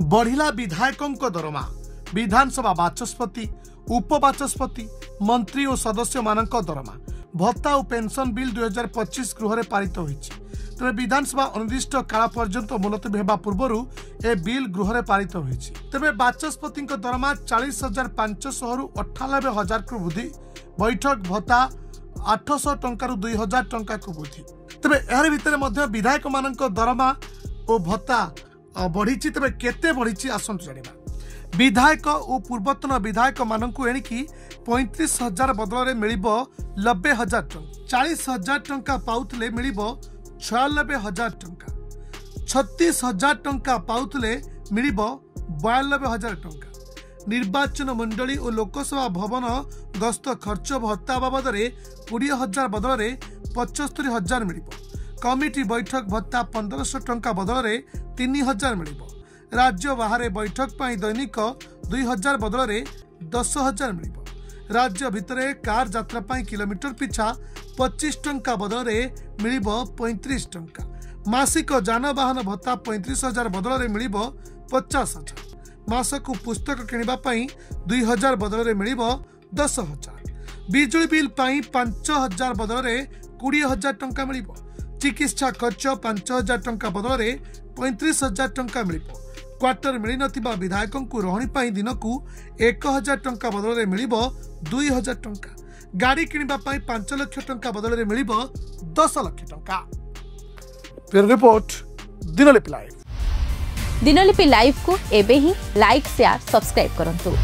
बढ़िला विधायकों दरमा। विधानसभा बाचस्पति, उपबाचस्पति, मंत्री और सदस्य मानक दरमा, भत्ता और पेंशन बिल 2025 गृह में पारित होइछि। तेरे विधानसभा अनिर्दिष्ट काल पर्यंत मुलतवी हेबा पूर्व ए बिल गृह में पारित होइछि। तेरे बाचस्पति दरमा 40,500 रु 98,000 को वृद्धि, बैठक भत्ता 800 टंका रु 2,000 टंका को वृद्धि। तेरे यार भितर मध्य विधायक मानक दरमा और भत्ता बढ़ी। तेरे केते बढ़ी आसतु जाना। विधायक और पूर्वतन विधायक मानू एणिकी 35,000 बदल में मिल 90,000 टंका, 40,000 टंका पाउले मिल 96,000 टंका, 36,000 टंका पाउले मिल 92,000 टंका। निर्वाचन मंडली और लोकसभा भवन गस्त खर्च भत्ता बाबद 20,000 बदल में 75,000 मिल। कमिटी बैठक भत्ता 1,500 टंका बदल में 3,000 मिल। राज्य बाहर बैठक पर दैनिक 2,000 बदल में 10,000 मिल। राज्य भितर कार यात्रा पर किलोमीटर पिछा 25 टंका बदल में मिल 35 टंका। मासिक जानवाहन भत्ता 35,000 बदल में मिल 50,000। मासक पुस्तक किणवाई 2,000 बदल में मिल 10,000। बिजुली बिल 5,000 बदल में 20,000 टंका मिल। चिकित्सा खर्च 5,000 टंका बदल में 35,000 टंका मिल। क्वार्टर मिल नथिबा विधायकों को रहणी पाई दिन को 1,000 टंका बदल में मिल 2,000 टंका। गाड़ी किणवा पाई 5 लाख टंका बदल में मिल 10 लाख टंका। Report Dinalipi live. Dinalipi live को एबे ही लाइक शेयर सब्सक्राइब करंतु।